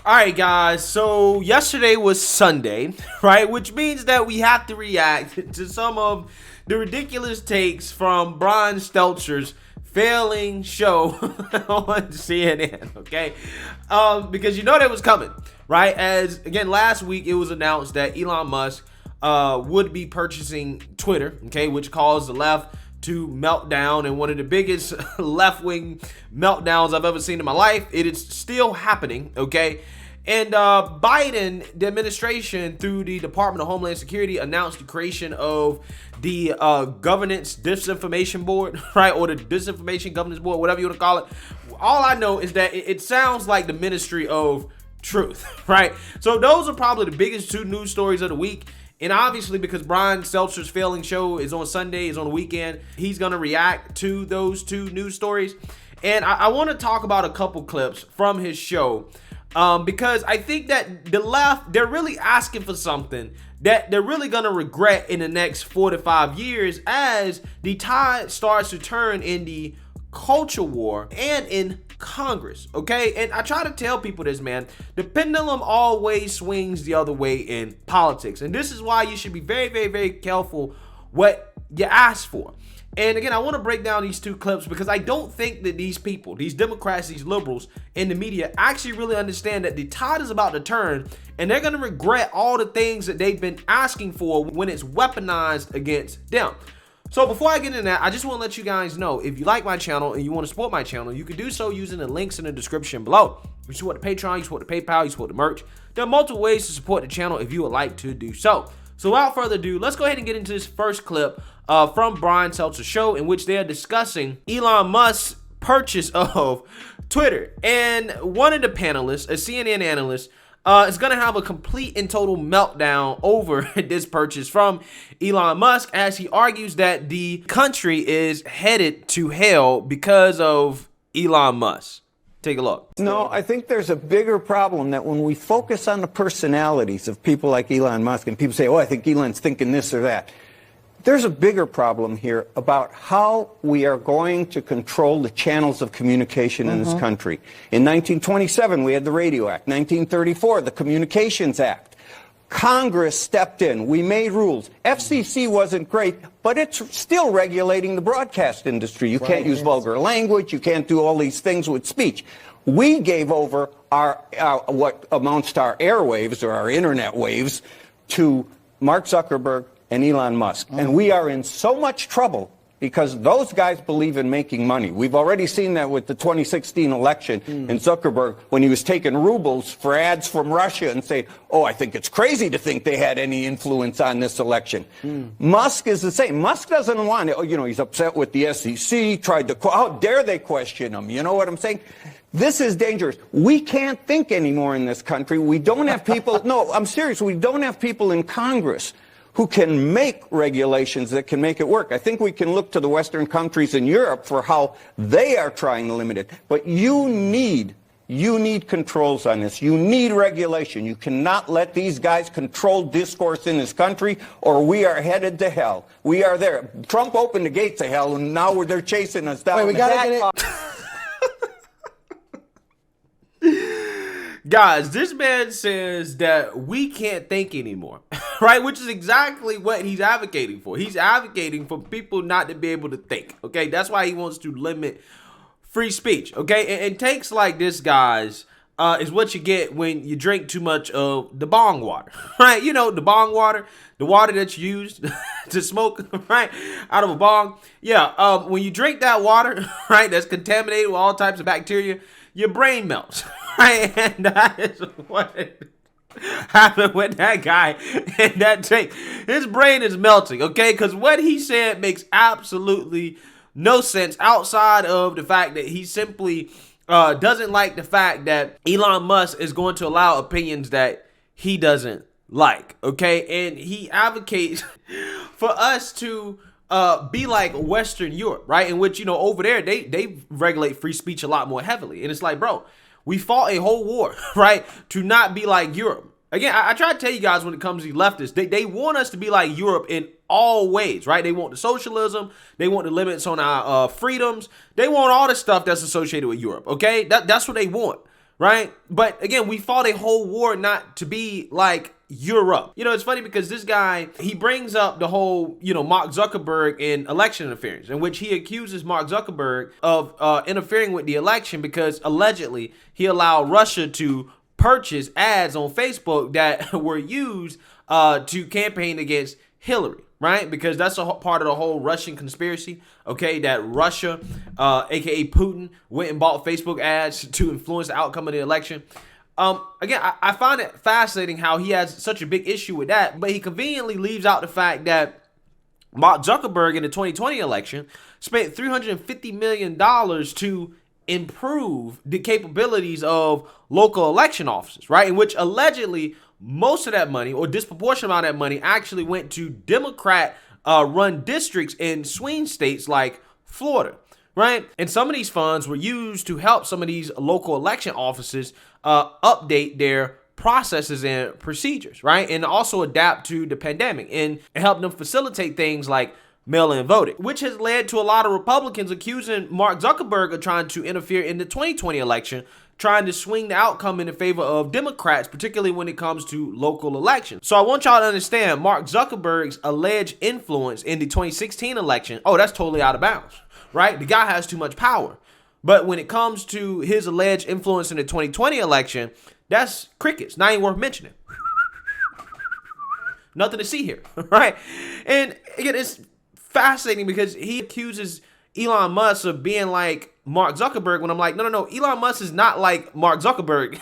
All right, guys. So yesterday was Sunday, right? Which means that we have to react to some of the ridiculous takes from Brian Stelter's failing show on CNN, okay? Because you know that was coming, right? As, again, last week it was announced that Elon Musk would be purchasing Twitter, okay? Which caused the left to melt down, and one of the biggest left-wing meltdowns I've ever seen in my life. It is still happening, okay? And Biden, the administration, through the Department of Homeland Security, announced the creation of the Governance Disinformation Board, right? Or the Disinformation Governance Board, whatever you want to call it. All I know is that it sounds like the Ministry of Truth, right? So those are probably the biggest two news stories of the week. And obviously, because Brian Stelter's failing show is on Sunday, is on the weekend, he's going to react to those two news stories. And I want to talk about a couple clips from his show because I think that the left, they're really asking for something that they're really going to regret in the next 4 to 5 years as the tide starts to turn in the culture war and in Congress, okay? And I try to tell people this, man. The pendulum always swings the other way in politics. And this is why you should be very, very, very careful what you ask for. And again, I want to break down these two clips because I don't think that these people, these Democrats, these liberals in the media actually really understand that the tide is about to turn and they're going to regret all the things that they've been asking for when it's weaponized against them. So before I get into that, I just want to let you guys know, if you like my channel and you want to support my channel, you can do so using the links in the description below. You support the Patreon, you support the PayPal, you support the merch. There are multiple ways to support the channel if you would like to do so. So without further ado, let's go ahead and get into this first clip from Brian Stelter's show, in which they are discussing Elon Musk's purchase of Twitter. And one of the panelists, a CNN analyst, is going to have a complete and total meltdown over this purchase from Elon Musk, as he argues that the country is headed to hell because of Elon Musk. Take a look. No, I think there's a bigger problem that when we focus on the personalities of people like Elon Musk and people say, oh, I think Elon's thinking this or that. There's a bigger problem here about how we are going to control the channels of communication in this country. In 1927, we had the Radio Act. 1934, the Communications Act. Congress stepped in. We made rules. FCC wasn't great, but it's still regulating the broadcast industry. You can't use vulgar language. You can't do all these things with speech. We gave over our what amounts to our airwaves or our internet waves to Mark Zuckerberg and Elon Musk. And we are in so much trouble because those guys believe in making money. We've already seen that with the 2016 election and Zuckerberg, when he was taking rubles for ads from Russia and saying, oh, I think it's crazy to think they had any influence on this election. Musk is the same. Musk doesn't want it. You know, he's upset with the SEC, how dare they question him? You know what I'm saying? This is dangerous. We can't think anymore in this country. We don't have people, no, I'm serious, we don't have people in Congress who can make regulations that can make it work. I think we can look to the Western countries in Europe for how they are trying to limit it. But you need controls on this. You need regulation. You cannot let these guys control discourse in this country, or we are headed to hell. We are there. Trump opened the gates of hell, and now they're chasing us down. Wait, we gotta get it. Guys, this man says that we can't think anymore, right? Which is exactly what he's advocating for. He's advocating for people not to be able to think, okay? That's why he wants to limit free speech, okay? And takes like this, guys, is what you get when you drink too much of the bong water, right? You know, the bong water, the water that's used to smoke, right, out of a bong. Yeah, when you drink that water, right, that's contaminated with all types of bacteria, your brain melts, right? And that is what happened with that guy in that tank. His brain is melting, okay? Because what he said makes absolutely no sense outside of the fact that he simply doesn't like the fact that Elon Musk is going to allow opinions that he doesn't like, okay? And he advocates for us to be like Western Europe, right? In which, you know, over there, they regulate free speech a lot more heavily. And it's like, bro, we fought a whole war, right, to not be like Europe. Again, I try to tell you guys when it comes to the leftists, they want us to be like Europe in all ways, right? They want the socialism. They want the limits on our freedoms. They want all the stuff that's associated with Europe, okay? That's what they want. right? But again, we fought a whole war not to be like Europe. You know, it's funny because this guy, he brings up the whole, Mark Zuckerberg in election interference, in which he accuses Mark Zuckerberg of interfering with the election because allegedly he allowed Russia to purchase ads on Facebook that were used to campaign against Hillary. Right? Because that's a part of the whole Russian conspiracy, okay? That Russia, aka Putin, went and bought Facebook ads to influence the outcome of the election. Again, I find it fascinating how he has such a big issue with that, but he conveniently leaves out the fact that Mark Zuckerberg in the 2020 election spent $350 million to improve the capabilities of local election officers, right? In which allegedly most of that money, or disproportionate amount of that money, actually went to Democrat run districts in swing states like Florida, right? And some of these funds were used to help some of these local election officers update their processes and procedures, right? And also adapt to the pandemic and help them facilitate things like mail-in voting, which has led to a lot of Republicans accusing Mark Zuckerberg of trying to interfere in the 2020 election, trying to swing the outcome in the favor of Democrats, particularly when it comes to local elections. So I want y'all to understand Mark Zuckerberg's alleged influence in the 2016 election. Oh, that's totally out of bounds, right? The guy has too much power. But when it comes to his alleged influence in the 2020 election, that's crickets. Not even worth mentioning. Nothing to see here, right? And again, it's fascinating because he accuses Elon Musk of being like Mark Zuckerberg when I'm like, no, Elon Musk is not like Mark Zuckerberg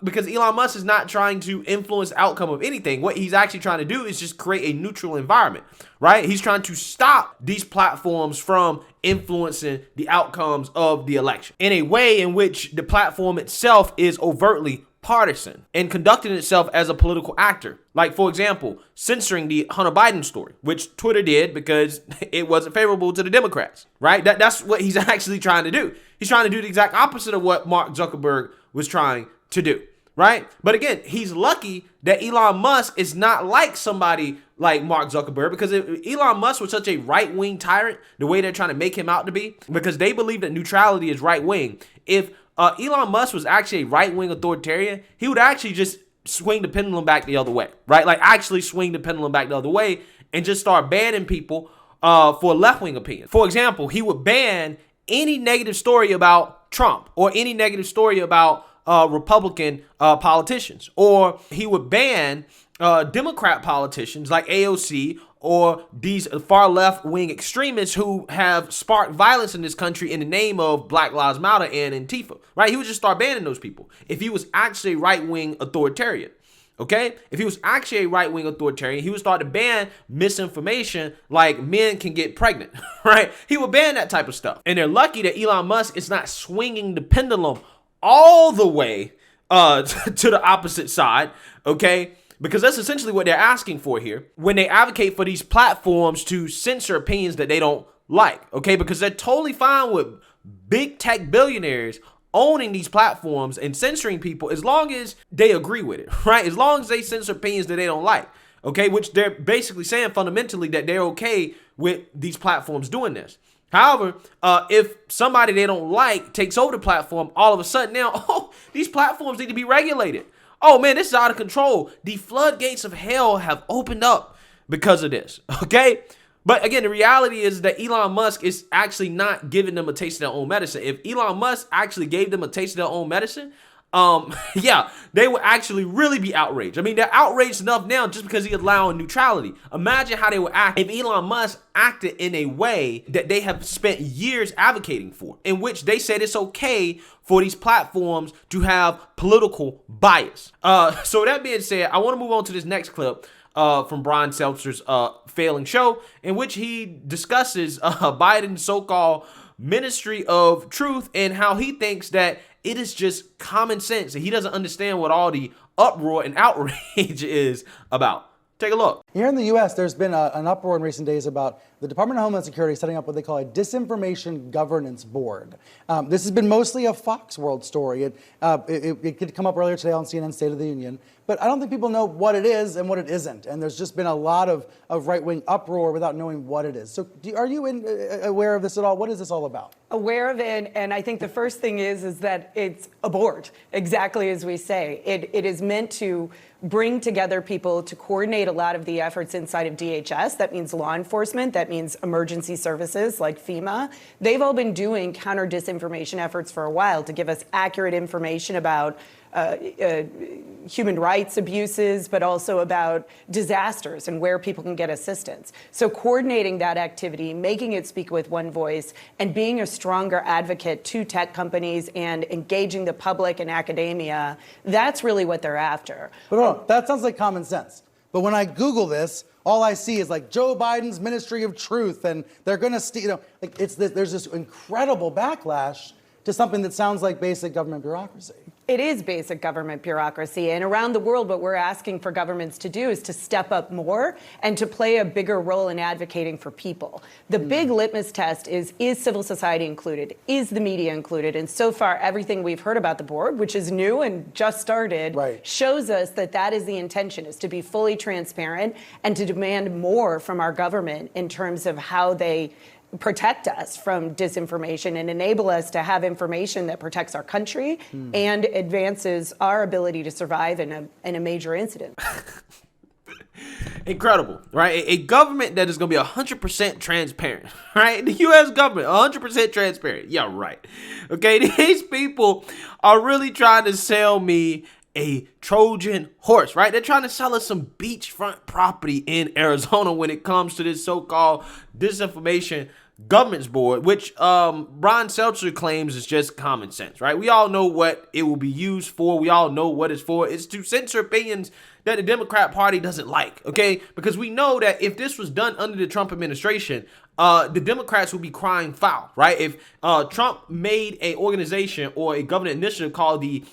because Elon Musk is not trying to influence the outcome of anything. What he's actually trying to do is just create a neutral environment, right? He's trying to stop these platforms from influencing the outcomes of the election in a way in which the platform itself is overtly partisan and conducting itself as a political actor. Like, for example, censoring the Hunter Biden story, which Twitter did because it wasn't favorable to the Democrats, right? That's what he's actually trying to do. He's trying to do the exact opposite of what Mark Zuckerberg was trying to do, right? But again, he's lucky that Elon Musk is not like somebody like Mark Zuckerberg, because if Elon Musk was such a right-wing tyrant, the way they're trying to make him out to be, because they believe that neutrality is right-wing. If Elon Musk was actually a right-wing authoritarian, he would actually just swing the pendulum back the other way, right? Like actually swing the pendulum back the other way and just start banning people for left-wing opinion. For example, he would ban any negative story about Trump or any negative story about Republican politicians, or he would ban Democrat politicians like AOC or these far left-wing extremists who have sparked violence in this country in the name of Black Lives Matter and Antifa, right? He would just start banning those people if he was actually a right-wing authoritarian, okay? If he was actually a right-wing authoritarian, he would start to ban misinformation like men can get pregnant, right? He would ban that type of stuff. And they're lucky that Elon Musk is not swinging the pendulum all the way to the opposite side, okay? Because that's essentially what they're asking for here when they advocate for these platforms to censor opinions that they don't like, okay? Because they're totally fine with big tech billionaires owning these platforms and censoring people as long as they agree with it, right? As long as they censor opinions that they don't like, okay? Which they're basically saying fundamentally that they're okay with these platforms doing this. However, if somebody they don't like takes over the platform, all of a sudden now, these platforms need to be regulated. Oh man, this is out of control. The floodgates of hell have opened up because of this, okay? But again, the reality is that Elon Musk is actually not giving them a taste of their own medicine. If Elon Musk actually gave them a taste of their own medicine, yeah, they would actually really be outraged. I mean, they're outraged enough now just because he's allowing neutrality. Imagine how they would act if Elon Musk acted in a way that they have spent years advocating for, in which they said it's okay for these platforms to have political bias. So that being said, I want to move on to this next clip from Brian Stelter's failing show, in which he discusses Biden's so-called ministry of truth and how he thinks that it is just common sense and he doesn't understand what all the uproar and outrage is about. Take a look. Here in the U.S., there's been an uproar in recent days about the Department of Homeland Security setting up what they call a disinformation governance board. This has been mostly a Fox World story. It could come up earlier today on CNN State of the Union, but I don't think people know what it is and what it isn't. And there's just been a lot of right-wing uproar without knowing what it is. So are you aware of this at all? What is this all about? Aware of it, and I think the first thing is that it's a board, exactly as we say. It is meant to bring together people to coordinate a lot of the efforts inside of DHS. That means law enforcement, that means emergency services like FEMA. They've all been doing counter-disinformation efforts for a while to give us accurate information about human rights abuses, but also about disasters and where people can get assistance. So coordinating that activity, making it speak with one voice, and being a stronger advocate to tech companies and engaging the public and academia, that's really what they're after. But hold on, that sounds like common sense. But when I Google this, all I see is like Joe Biden's Ministry of Truth, and they're going to steal, there's this incredible backlash to something that sounds like basic government bureaucracy. It is basic government bureaucracy. And around the world, what we're asking for governments to do is to step up more and to play a bigger role in advocating for people. The big litmus test is civil society included? Is the media included? And so far, everything we've heard about the board, which is new and just started, shows us that that is the intention, is to be fully transparent and to demand more from our government in terms of how they protect us from disinformation and enable us to have information that protects our country and advances our ability to survive in a major incident. Incredible, right? A government that is going to be 100% transparent, right? The U.S. government, 100% transparent. Yeah, right. Okay, these people are really trying to sell me a Trojan horse, right? They're trying to sell us some beachfront property in Arizona when it comes to this so-called disinformation governance board, which Brian Stelter claims is just common sense, right? We all know what it will be used for. We all know what it's for. It's to censor opinions that the Democrat Party doesn't like, okay? Because we know that if this was done under the Trump administration, the Democrats would be crying foul, right? If Trump made an organization or a government initiative called the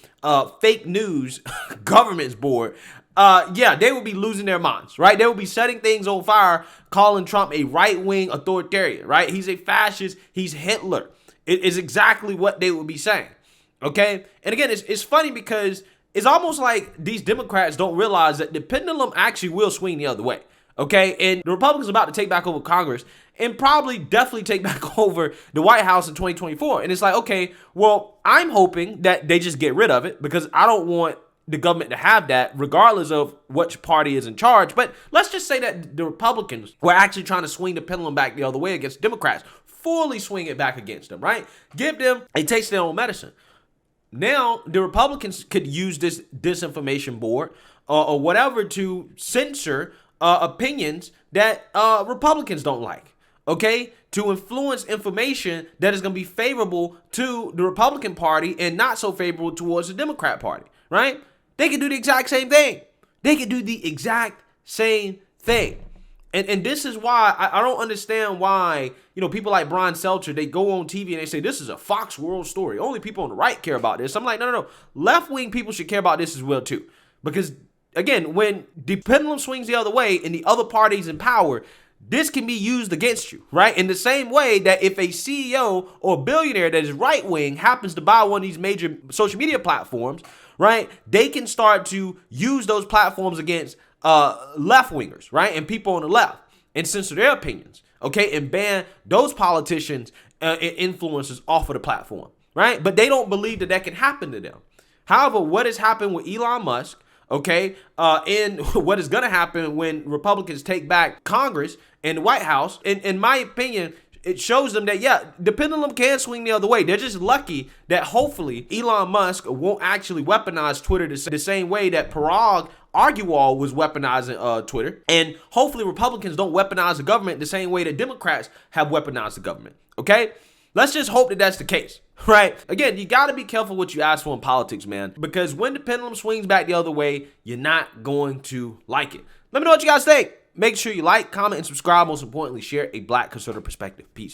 Fake News Governance Board, yeah, they would be losing their minds, right? They would be setting things on fire, calling Trump a right-wing authoritarian, right? He's a fascist. He's Hitler. It is exactly what they would be saying, okay? And again, it's funny because it's almost like these Democrats don't realize that the pendulum actually will swing the other way, okay? And the Republicans are about to take back over Congress and probably definitely take back over the White House in 2024. And it's like, okay, well, I'm hoping that they just get rid of it because I don't want the government to have that regardless of which party is in charge. But let's just say that the Republicans were actually trying to swing the pendulum back the other way against Democrats, fully swing it back against them, right? Give them a taste of their own medicine. Now, the Republicans could use this disinformation board or whatever to censor opinions that Republicans don't like, okay? To influence information that is going to be favorable to the Republican Party and not so favorable towards the Democrat Party, right? They can do the exact same thing. They can do the exact same thing. And this is why I don't understand why, people like Brian Stelter, they go on TV and they say, this is a Fox World story. Only people on the right care about this. I'm like, no. Left-wing people should care about this as well, too. Because, again, when the pendulum swings the other way and the other party's in power, this can be used against you, right? In the same way that if a CEO or billionaire that is right-wing happens to buy one of these major social media platforms, right, they can start to use those platforms against left-wingers, right, and people on the left and censor their opinions, okay, and ban those politicians and influencers off of the platform, right? But they don't believe that can happen to them. However, what has happened with Elon Musk, okay, and what is going to happen when Republicans take back Congress and the White House, in my opinion, it shows them that, yeah, the pendulum can swing the other way. They're just lucky that hopefully Elon Musk won't actually weaponize Twitter the same way that Parag Arguwal was weaponizing Twitter. And hopefully Republicans don't weaponize the government the same way that Democrats have weaponized the government, okay? Let's just hope that that's the case, right? Again, you got to be careful what you ask for in politics, man, because when the pendulum swings back the other way, you're not going to like it. Let me know what you guys think. Make sure you like, comment, and subscribe. Most importantly, share a Black conservative perspective. Peace.